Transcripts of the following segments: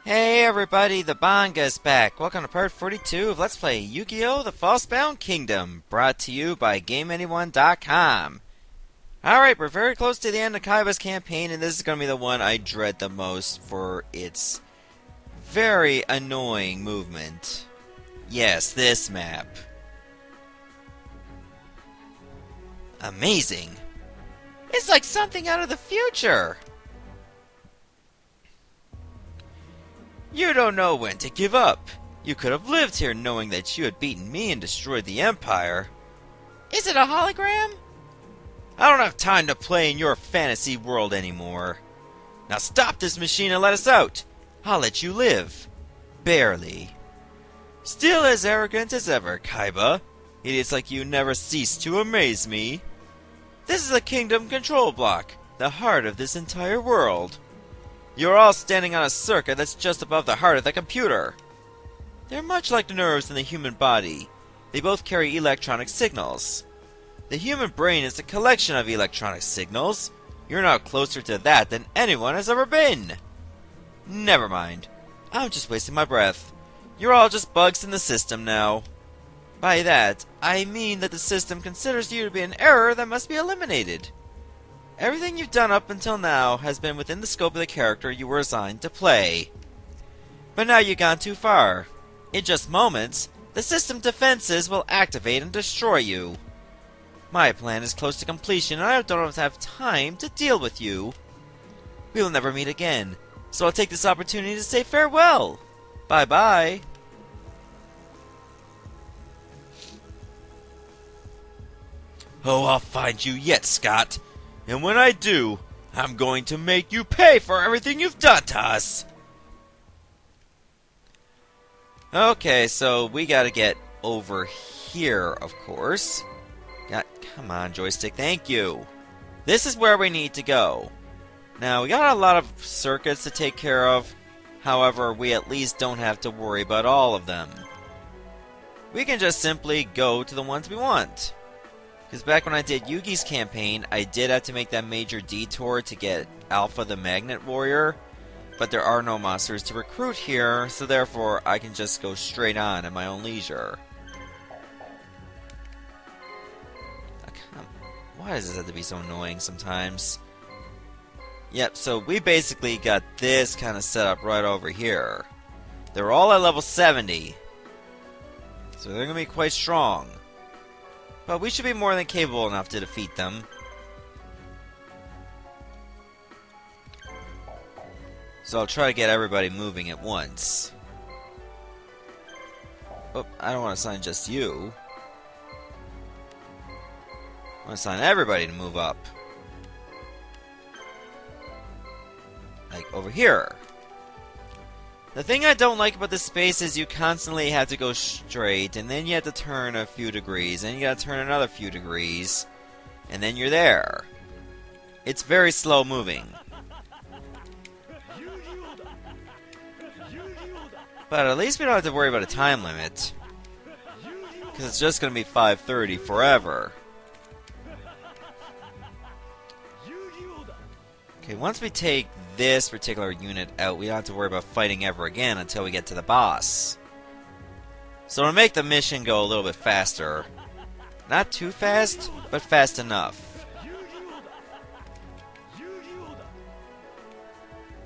Hey everybody, the Banga's back. Welcome to part 42 of Let's Play Yu-Gi-Oh! The Falsebound Kingdom, brought to you by GameAnyone.com. Alright, we're very close to the end of Kaiba's campaign, and this is going to be the one I dread the most for its very annoying movement. Yes, this map. Amazing. It's like something out of the future. You don't know when to give up. You could have lived here knowing that you had beaten me and destroyed the Empire. Is it a hologram? I don't have time to play in your fantasy world anymore. Now stop this machine and let us out. I'll let you live. Barely. Still as arrogant as ever, Kaiba. Idiots like you never cease to amaze me. This is a kingdom control block, the heart of this entire world. You're all standing on a circuit that's just above the heart of the computer. They're much like the nerves in the human body. They both carry electronic signals. The human brain is a collection of electronic signals. You're now closer to that than anyone has ever been. Never mind. I'm just wasting my breath. You're all just bugs in the system now. By that, I mean that the system considers you to be an error that must be eliminated. Everything you've done up until now has been within the scope of the character you were assigned to play. But now you've gone too far. In just moments, the system defenses will activate and destroy you. My plan is close to completion and I don't have time to deal with you. We will never meet again, so I'll take this opportunity to say farewell. Bye-bye. Oh, I'll find you yet, Scott. And when I do, I'm going to make you pay for everything you've done to us! Okay, so we gotta get over here, of course. Come on, joystick, thank you. This is where we need to go. Now, we got a lot of circuits to take care of. However, we at least don't have to worry about all of them. We can just simply go to the ones we want. Because back when I did Yugi's campaign, I did have to make that major detour to get Alpha the Magnet Warrior, but there are no monsters to recruit here, so therefore I can just go straight on at my own leisure. Why does this have to be so annoying sometimes? Yep, so we basically got this kind of set up right over here. They're all at level 70, so they're going to be quite strong. But we should be more than capable enough to defeat them. So I'll try to get everybody moving at once. Oh, I don't want to assign just you. I want to assign everybody to move up. Like over here. The thing I don't like about this space is you constantly have to go straight, and then you have to turn a few degrees, and you gotta turn another few degrees, and then you're there. It's very slow moving. But at least we don't have to worry about a time limit. Because it's just gonna be 5:30 forever. Okay, once we take this particular unit out, we don't have to worry about fighting ever again until we get to the boss. So to make the mission go a little bit faster, not too fast, but fast enough.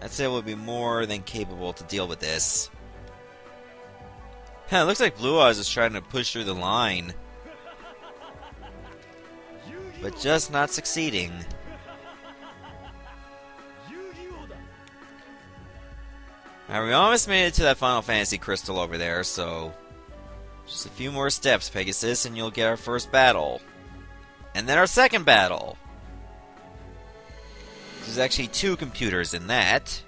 I'd say we'll be more than capable to deal with this. It looks like Blue Eyes is trying to push through the line, but just not succeeding. Alright, we almost made it to that Final Fantasy crystal over there, so just a few more steps, Pegasus, and you'll get our first battle. And then our second battle. There's actually 2 computers in that.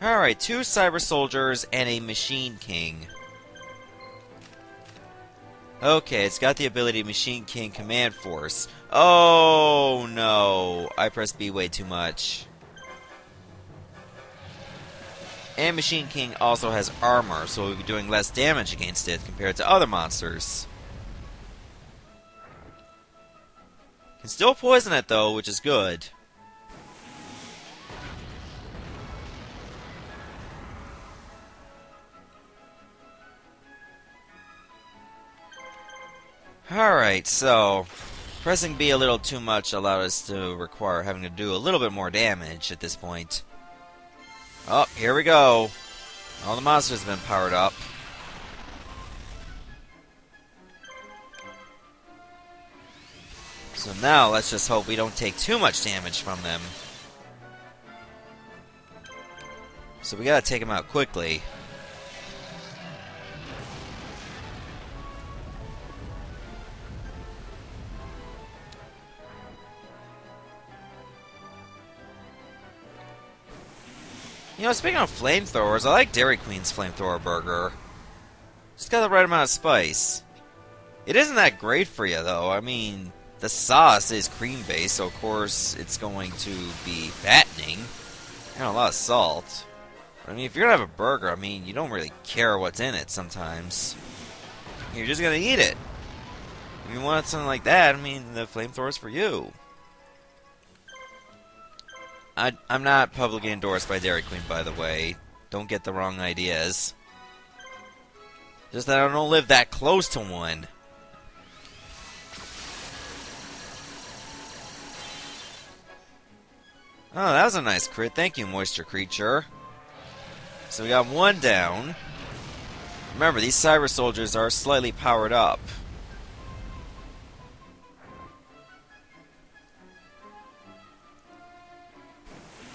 Alright, 2 Cyber Soldiers and a Machine King. Okay, it's got the ability Machine King Command Force. Oh no, I pressed B way too much. And Machine King also has armor, so we'll be doing less damage against it compared to other monsters. Can still poison it though, which is good. Alright, so pressing B a little too much allowed us to require having to do a little bit more damage at this point. Oh, here we go. All the monsters have been powered up. So now let's just hope we don't take too much damage from them. So we gotta take them out quickly. You know, speaking of flamethrowers, I like Dairy Queen's flamethrower burger. Just got the right amount of spice. It isn't that great for you, though. I mean, the sauce is cream-based, so of course it's going to be fattening. And a lot of salt. But, I mean, if you're gonna have a burger, I mean, you don't really care what's in it sometimes. You're just gonna eat it. If you want something like that, I mean, the flamethrower's for you. I'm not publicly endorsed by Dairy Queen, by the way. Don't get the wrong ideas. Just that I don't live that close to one. Oh, that was a nice crit. Thank you, Moisture Creature. So we got one down. Remember, these Cyber Soldiers are slightly powered up.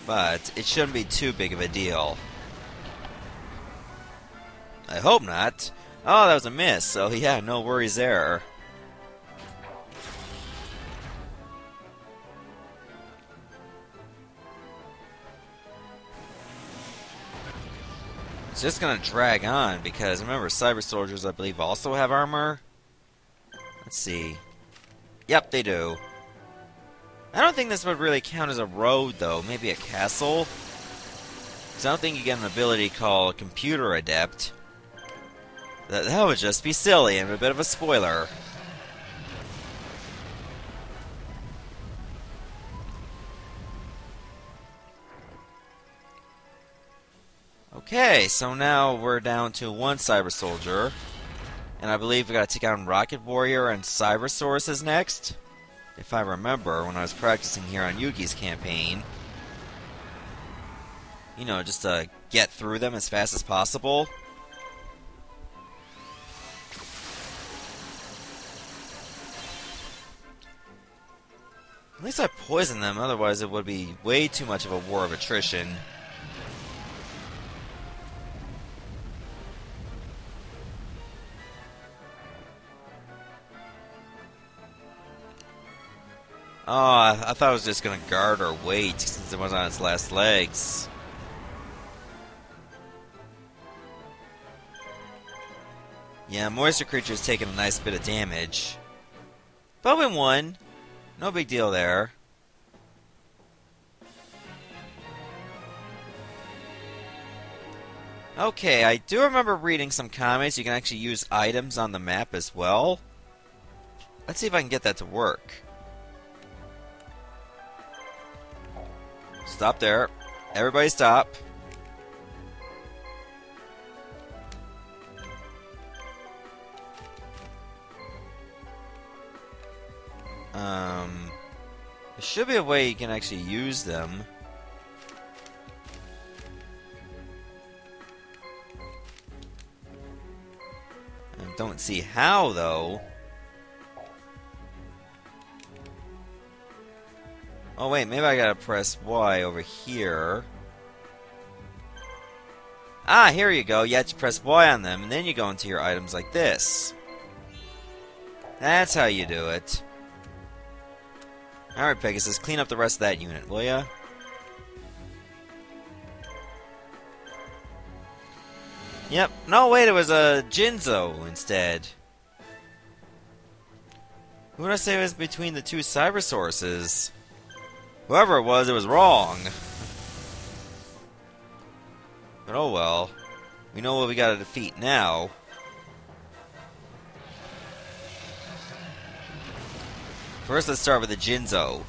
But it shouldn't be too big of a deal. I hope not. Oh, that was a miss, so yeah, no worries there. It's just gonna drag on, because remember, Cyber Soldiers, I believe, also have armor? Let's see. Yep, they do. I don't think this would really count as a road, though. Maybe a castle? Because I don't think you get an ability called Computer Adept. That would just be silly and a bit of a spoiler. Okay, so now we're down to one Cyber Soldier. And I believe we gotta take on Rocket Warrior and Cyber Sources next. If I remember, when I was practicing here on Yugi's campaign. You know, just to get through them as fast as possible. At least I poisoned them, otherwise it would be way too much of a war of attrition. Oh, I thought it was just going to guard or wait since it was on its last legs. Yeah, Moisture Creature's taking a nice bit of damage. But we won. No big deal there. Okay, I do remember reading some comics. You can actually use items on the map as well. Let's see if I can get that to work. Stop there. Everybody stop. There should be a way you can actually use them. I don't see how, though. Oh wait, maybe I gotta press Y over here. Ah, here you go. You have to press Y on them, and then you go into your items like this. That's how you do it. Alright, Pegasus, clean up the rest of that unit, will ya? Yep. No, wait, it was a Jinzo instead. Who did I say was between the two Cyber Sources? Whoever it was wrong. But oh well. We know what we gotta defeat now. First, let's start with the Jinzo.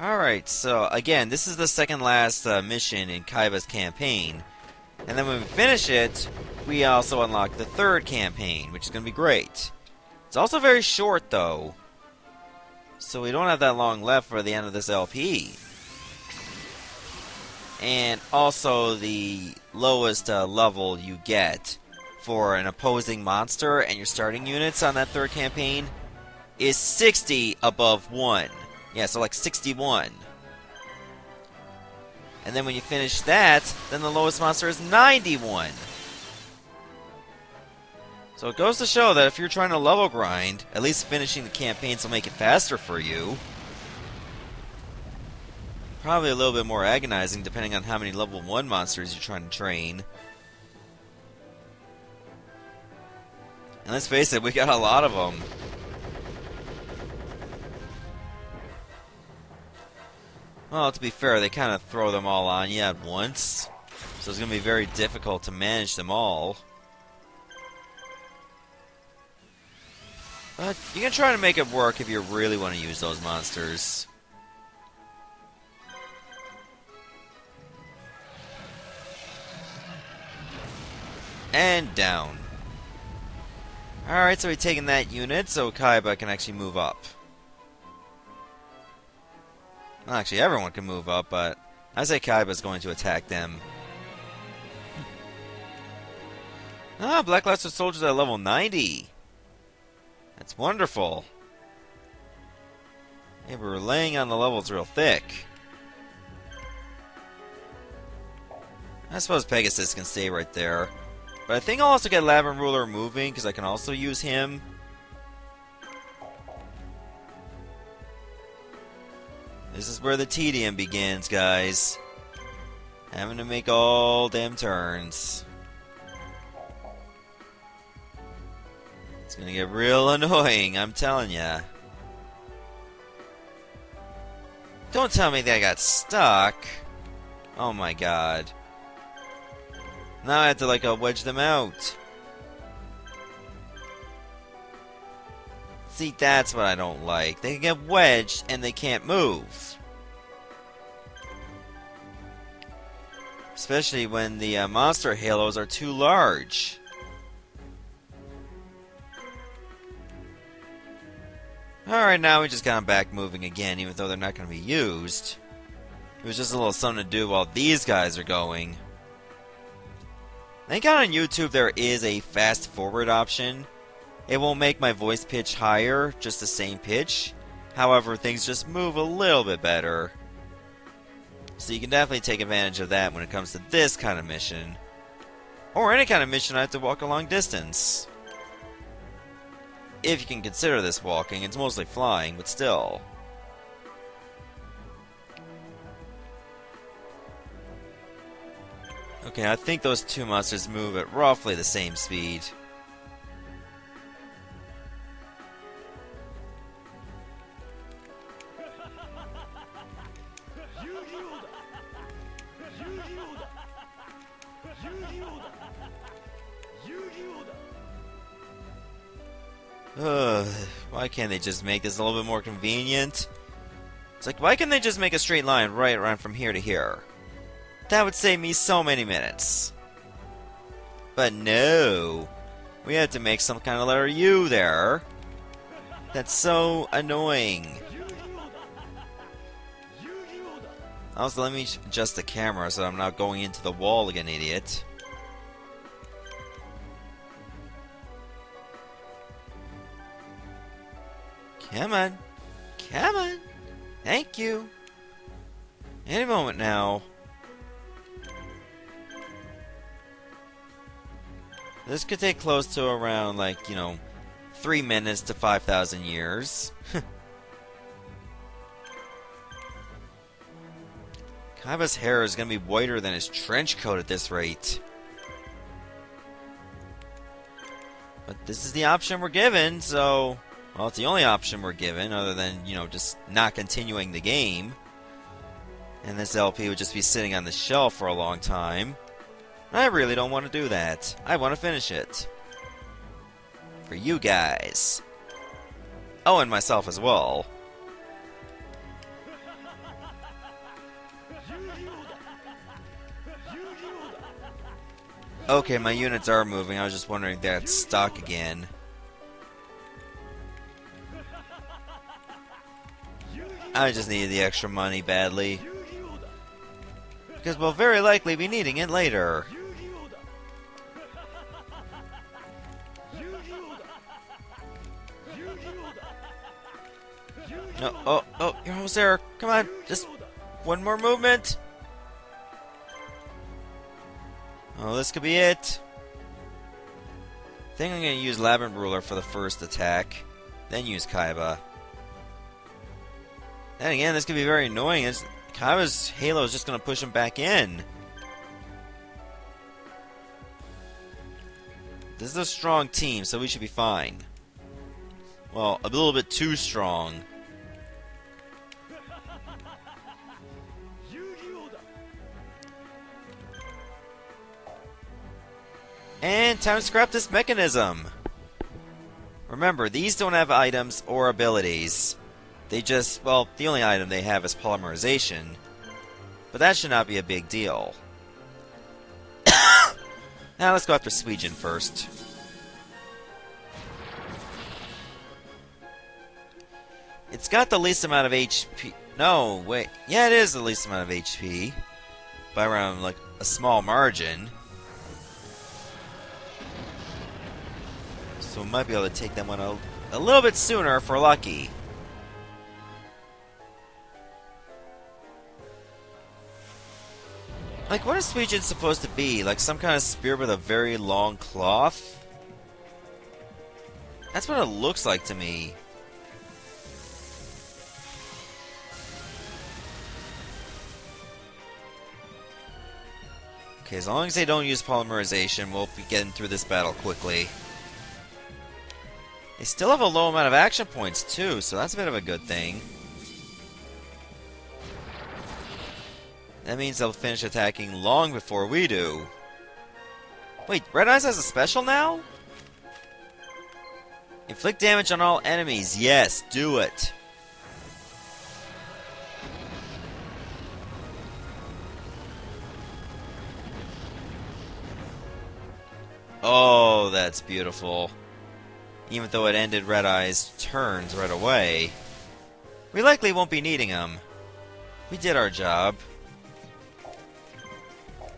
Alright, so again, this is the second last mission in Kaiba's campaign. And then when we finish it, we also unlock the third campaign, which is going to be great. It's also very short, though. So we don't have that long left for the end of this LP. And also the lowest level you get for an opposing monster and your starting units on that third campaign is 60 above 1. Yeah, so like 61. And then when you finish that, then the lowest monster is 91. So it goes to show that if you're trying to level grind, at least finishing the campaigns will make it faster for you. Probably a little bit more agonizing depending on how many level 1 monsters you're trying to train. And let's face it, we got a lot of them. Well, to be fair, they kind of throw them all on you at once. So it's going to be very difficult to manage them all. But you can try to make it work if you really want to use those monsters. And down. Alright, so we've taken that unit, so Kaiba can actually move up. Well, actually, everyone can move up, but I say Kaiba's going to attack them. Ah, Blackluster soldiers at level 90. That's wonderful. Hey, we're laying on the levels real thick. I suppose Pegasus can stay right there. But I think I'll also get Lab and Ruler moving, because I can also use him. This is where the tedium begins, guys. Having to make all damn turns. It's gonna get real annoying, I'm telling ya. Don't tell me they got stuck. Oh my god. Now I have to like wedge them out. See, that's what I don't like. They can get wedged and they can't move. Especially when the monster halos are too large. Alright, now we just got them back moving again, even though they're not going to be used. It was just a little something to do while these guys are going. Thank God on YouTube there is a fast forward option. It won't make my voice pitch higher, just the same pitch. However, things just move a little bit better. So you can definitely take advantage of that when it comes to this kind of mission. Or any kind of mission I have to walk a long distance. If you can consider this walking, it's mostly flying, but still. Okay, I think those two monsters move at roughly the same speed. Why can't they just make this a little bit more convenient? It's like, why can't they just make a straight line right around from here to here? That would save me so many minutes. But no. We have to make some kind of letter U there. That's so annoying. Also, let me adjust the camera so I'm not going into the wall like an idiot. Come on. Come on. Thank you. Any moment now. This could take close to around, like, 3 minutes to 5,000 years. Kaiba's hair is going to be whiter than his trench coat at this rate. But this is the option we're given, so... Well, it's the only option we're given, other than, just not continuing the game. And this LP would just be sitting on the shelf for a long time. I really don't want to do that. I want to finish it. For you guys. Oh, and myself as well. Okay, my units are moving. I was just wondering if that's stuck again. I just needed the extra money badly. Because we'll very likely be needing it later. No, oh, you're almost there. Come on, just one more movement. Oh, this could be it. I think I'm going to use Labyrinth Ruler for the first attack, then use Kaiba. Then again, this could be very annoying. Kaiba's Halo is just going to push him back in. This is a strong team, so we should be fine. Well, a little bit too strong. And time to scrap this mechanism. Remember, these don't have items or abilities. They just, well, the only item they have is polymerization. But that should not be a big deal. Now let's go after Suijin first. It's got the least amount of HP. No, wait. Yeah, it is the least amount of HP. By around, like, a small margin. So we might be able to take them one a little bit sooner if we're lucky. Like, what is Suijin supposed to be? Like some kind of spear with a very long cloth? That's what it looks like to me. Okay, as long as they don't use polymerization, we'll be getting through this battle quickly. They still have a low amount of action points, too, so that's a bit of a good thing. That means they'll finish attacking long before we do. Wait, Red Eyes has a special now? Inflict damage on all enemies. Yes, do it. Oh, that's beautiful. Even though it ended Red Eye's turns right away. We likely won't be needing them. We did our job.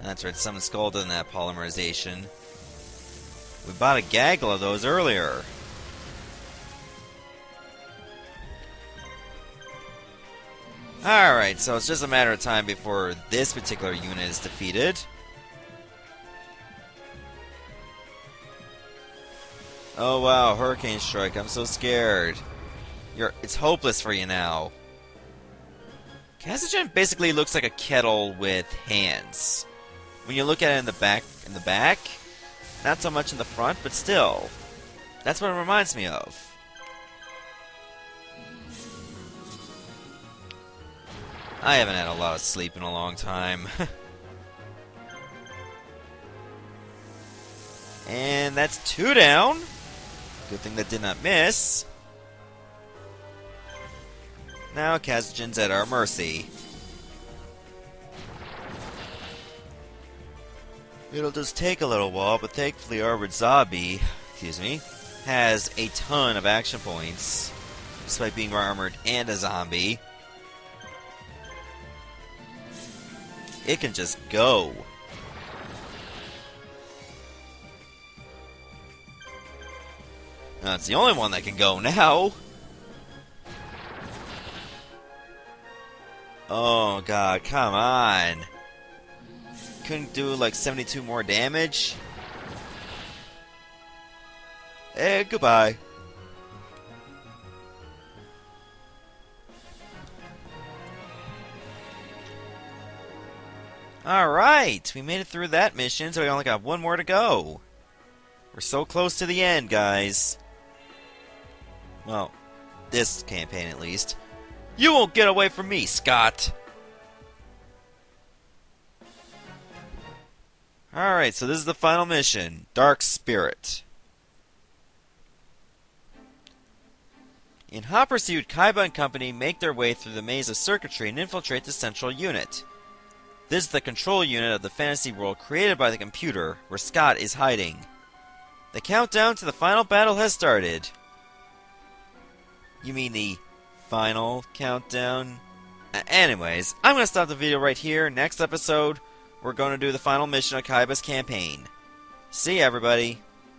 That's right, Summon Skull doesn't have polymerization. We bought a gaggle of those earlier. Alright, so it's just a matter of time before this particular unit is defeated. Oh wow, Hurricane Strike, I'm so scared. It's hopeless for you now. Kazajan basically looks like a kettle with hands. When you look at it in the back, not so much in the front, but still. That's what it reminds me of. I haven't had a lot of sleep in a long time. And that's 2 down. Good thing that did not miss. Now Kazajan's at our mercy. It'll just take a little while, but thankfully our Ridzabi, has a ton of action points, despite being armored and a zombie. It can just go. It's the only one that can go now. Oh god, come on. Couldn't do like 72 more damage? Eh, goodbye. Alright, we made it through that mission, so we only got one more to go. We're so close to the end, guys. Well, this campaign at least. You won't get away from me, Scott! Alright, so this is the final mission. Dark Spirit. In hot pursuit, Kaiba and company make their way through the maze of circuitry and infiltrate the central unit. This is the control unit of the fantasy world created by the computer, where Scott is hiding. The countdown to the final battle has started. You mean the final countdown? Anyways, I'm going to stop the video right here. Next episode, we're going to do the final mission of Kaiba's campaign. See ya, everybody.